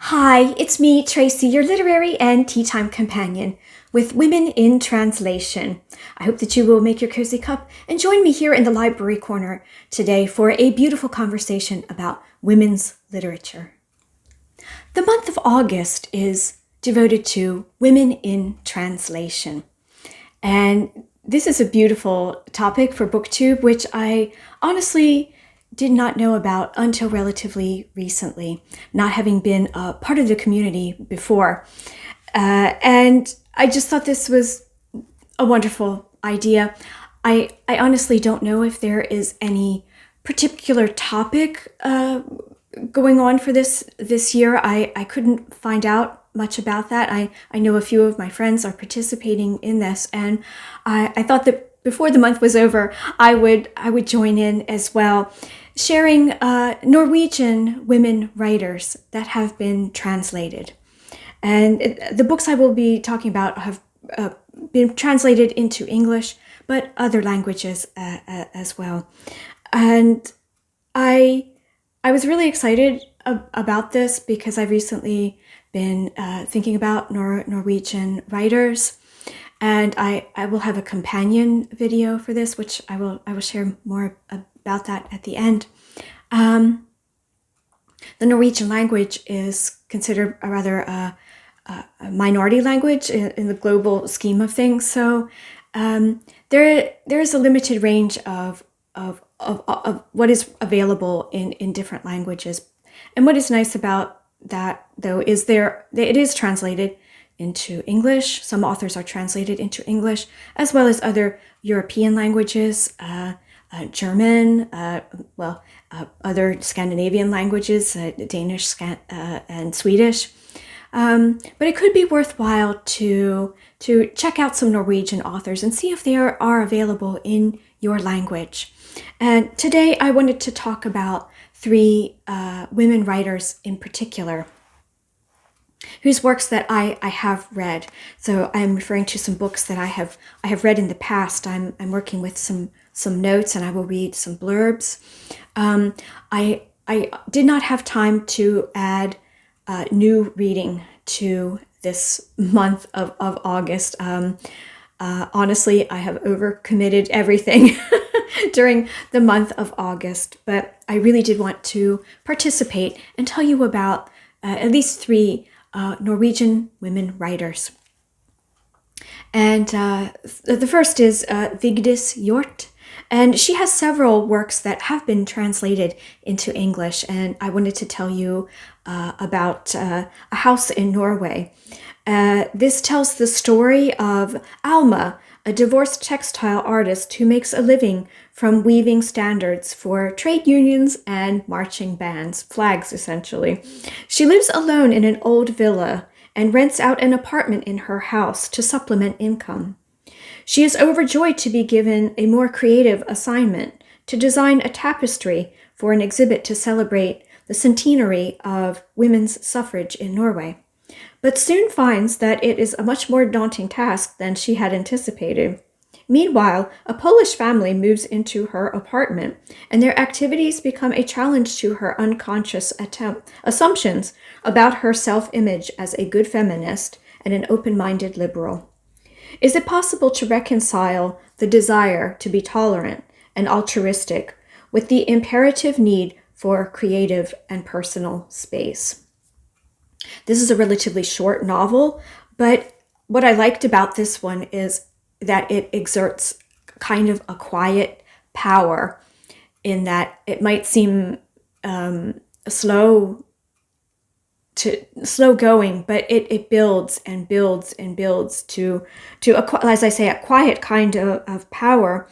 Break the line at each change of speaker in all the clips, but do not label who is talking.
Hi, it's me, Tracy, your literary and tea time companion with Women in Translation. I hope that you will make your cozy cup and join me here in the library corner today for a beautiful conversation about women's literature. The month of August is devoted to Women in Translation. And this is a beautiful topic for BookTube, which I honestly did not know about until relatively recently, not having been a part of the community before. And I just thought this was a wonderful idea. I honestly don't know if there is any particular topic going on for this year. I couldn't find out much about that. I know a few of my friends are participating in this, and I thought that before the month was over, I would join in as well, sharing Norwegian women writers that have been translated. And the books I will be talking about have been translated into English, but other languages as well. And I was really excited about this because I've recently been thinking about Norwegian writers, and I will have a companion video for this, which I will share more about that at the end. The Norwegian language is considered a rather a minority language in the global scheme of things, so there is a limited range of what is available in different languages. And what is nice about that, though, is it is translated into English. Some authors are translated into English, as well as other European languages, German, other Scandinavian languages, Danish and Swedish. But it could be worthwhile to check out some Norwegian authors and see if they are available in your language. And today I wanted to talk about three women writers in particular, whose works that I have read. So I'm referring to some books that I have read in the past. I'm working with some notes, and I will read some blurbs. I did not have time to add new reading to this month of August. Honestly, I have overcommitted everything during the month of August, but I really did want to participate and tell you about at least three Norwegian women writers. And the first is Vigdis Hjorth, and she has several works that have been translated into English, and I wanted to tell you about A House in Norway. This tells the story of Alma, a divorced textile artist who makes a living from weaving standards for trade unions and marching bands, flags essentially. She lives alone in an old villa and rents out an apartment in her house to supplement income. She is overjoyed to be given a more creative assignment to design a tapestry for an exhibit to celebrate the centenary of women's suffrage in Norway, but soon finds that it is a much more daunting task than she had anticipated. Meanwhile, a Polish family moves into her apartment, and their activities become a challenge to her unconscious assumptions about her self-image as a good feminist and an open-minded liberal. Is it possible to reconcile the desire to be tolerant and altruistic with the imperative need for creative and personal space? This is a relatively short novel, but what I liked about this one is that it exerts kind of a quiet power, in that it might seem slow going, but it builds and builds and builds to as I say, a quiet kind of power.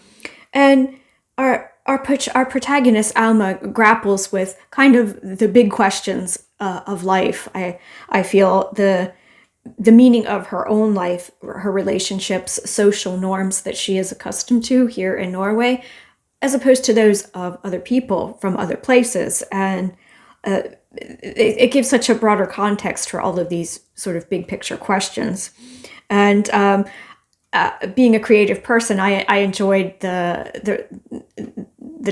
And our protagonist Alma grapples with kind of the big questions of life. I feel the meaning of her own life, her relationships, social norms that she is accustomed to here in Norway, as opposed to those of other people from other places. And it gives such a broader context for all of these sort of big picture questions. And being a creative person, I enjoyed the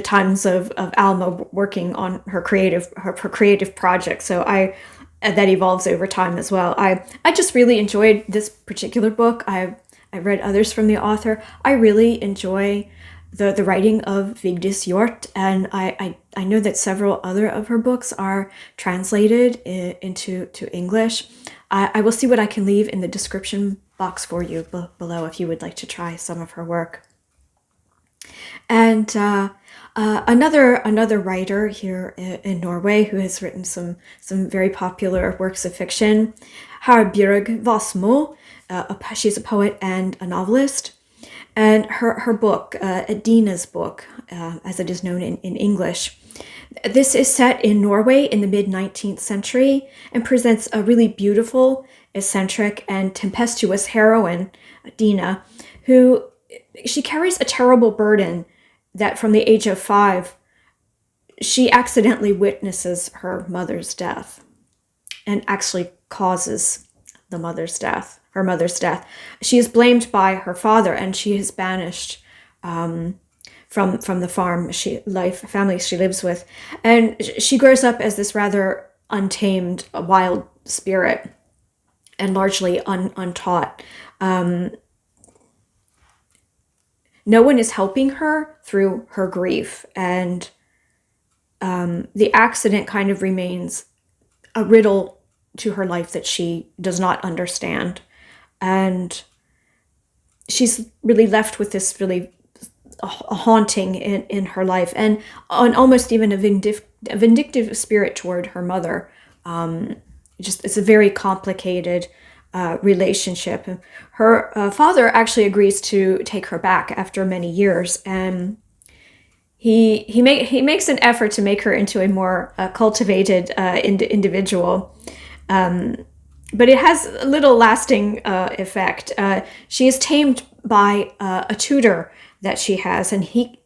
times of Alma working on her creative project. So that evolves over time as well. I just really enjoyed this particular book. I read others from the author. I really enjoy the writing of Vigdis Hjorth, and I know that several other of her books are translated into English. I will see what I can leave in the description box for you below if you would like to try some of her work. And another writer here in Norway who has written some very popular works of fiction, Herbjørg Wassmo. She's a poet and a novelist. And her book, Adena's book, as it is known in English, this is set in Norway in the mid-19th century and presents a really beautiful, eccentric, and tempestuous heroine, Dina, who she carries a terrible burden that from the age of 5, she accidentally witnesses her mother's death and actually causes her mother's death. She is blamed by her father, and she is banished from the family she lives with. And she grows up as this rather untamed, wild spirit and largely untaught. No one is helping her through her grief, and the accident kind of remains a riddle to her life that she does not understand. And she's really left with this really a haunting in her life, and almost even a vindictive spirit toward her mother. It's a very complicated relationship. Her father actually agrees to take her back after many years, and he makes an effort to make her into a more cultivated individual. But it has little lasting effect. She is tamed by a tutor that she has, and he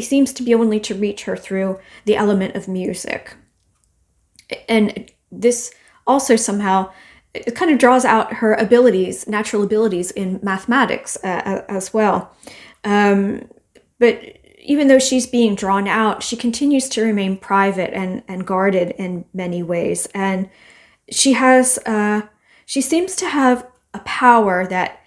seems to be only to reach her through the element of music. And this also somehow it kind of draws out her natural abilities in mathematics as well. But even though she's being drawn out, she continues to remain private and guarded in many ways. And she seems to have a power that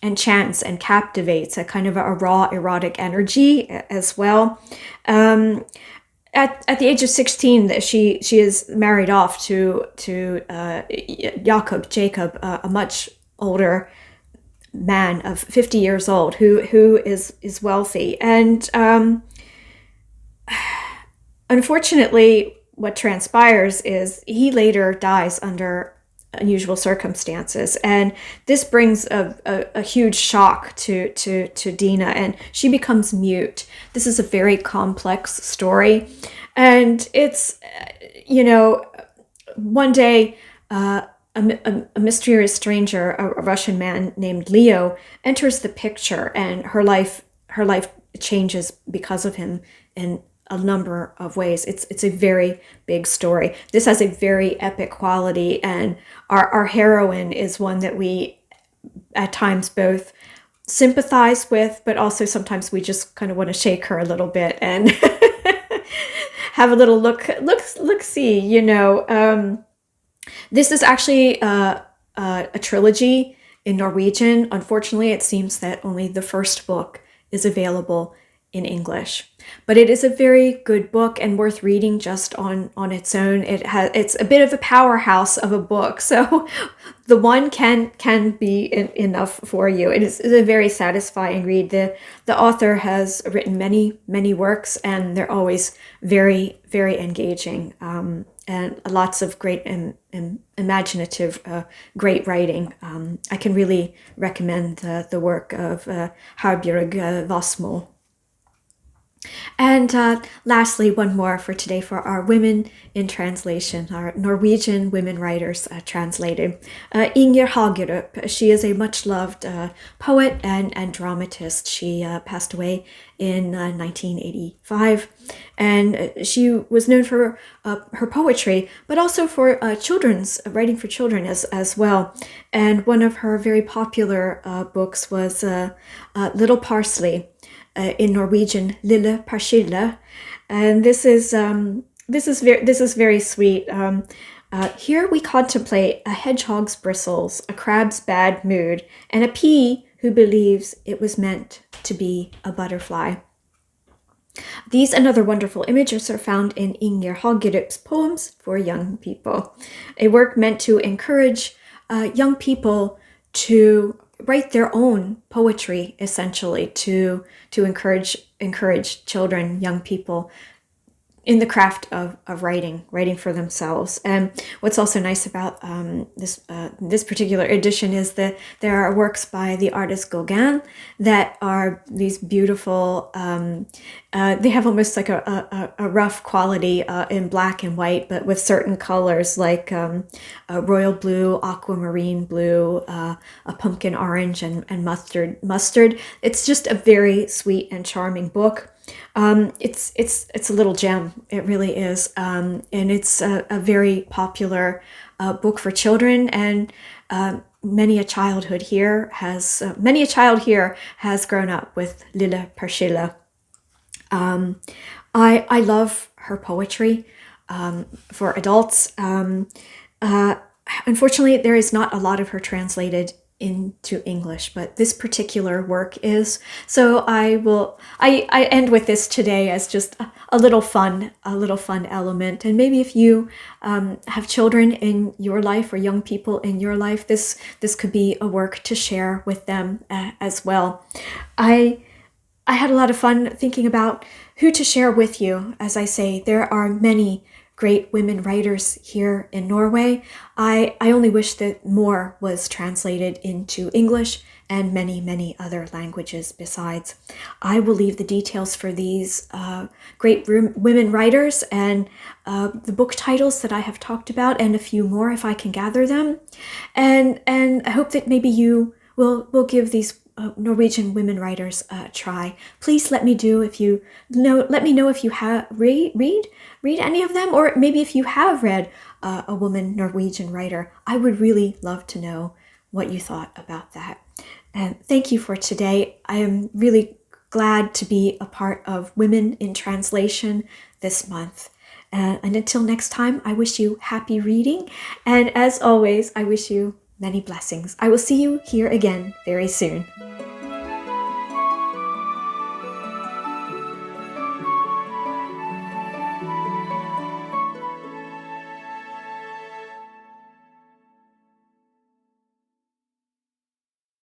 enchants and captivates, a kind of a raw erotic energy as well. At the age of 16, she is married off to Jacob, a much older man of 50 years old who is wealthy. And unfortunately, what transpires is he later dies under unusual circumstances, and this brings a huge shock to Dina, and she becomes mute. This is a very complex story, and it's one day a mysterious stranger, a Russian man named Leo, enters the picture, and her life changes because of him in a number of ways. It's a very big story. This has a very epic quality, and our heroine is one that we at times both sympathize with, but also sometimes we just kind of want to shake her a little bit and have a little look see. This is actually a trilogy in Norwegian. Unfortunately, it seems that only the first book is available in English, but it is a very good book and worth reading just on its own. It's a bit of a powerhouse of a book, so the one can be enough for you. It is a very satisfying read. The author has written many works, and they're always very engaging, and lots of great and imaginative, great writing. I can really recommend the work of Herbjørg Wassmo. And lastly, one more for today for our women in translation, our Norwegian women writers translated. Ingar Hagerup, she is a much-loved poet and dramatist. She passed away in 1985, and she was known for her poetry, but also for writing for children as well. And one of her very popular books was Little Parsley. In Norwegian, Lille Parskille, and this is very sweet. Here we contemplate a hedgehog's bristles, a crab's bad mood, and a pea who believes it was meant to be a butterfly. These and other wonderful images are found in Ingar Hagerup's Poems for Young People, a work meant to encourage young people to write their own poetry, essentially, to encourage children, young people, in the craft of writing for themselves. And what's also nice about this particular edition is that there are works by the artist Gauguin that are these beautiful, they have almost like a rough quality in black and white, but with certain colors like royal blue, aquamarine blue, a pumpkin orange, and mustard. It's just a very sweet and charming book. It's a little gem. It really is. And it's a very popular book for children, and many a child here has grown up with Lille Parshille. I love her poetry for adults. Unfortunately, there is not a lot of her translated into English, but this particular work is. So I end with this today as just a little fun element. And maybe if you have children in your life or young people in your life, this could be a work to share with them as well. I had a lot of fun thinking about who to share with you. As I say, there are many great women writers here in Norway. I only wish that more was translated into English and many other languages besides. I will leave the details for these great women writers and the book titles that I have talked about, and a few more if I can gather them. And I hope that maybe you will give these Norwegian women writers try. Please let me know if you have read any of them, or maybe if you have read a woman Norwegian writer. I would really love to know what you thought about that. And thank you for today. I am really glad to be a part of Women in Translation this month. And until next time, I wish you happy reading. And as always, I wish you many blessings. I will see you here again very soon.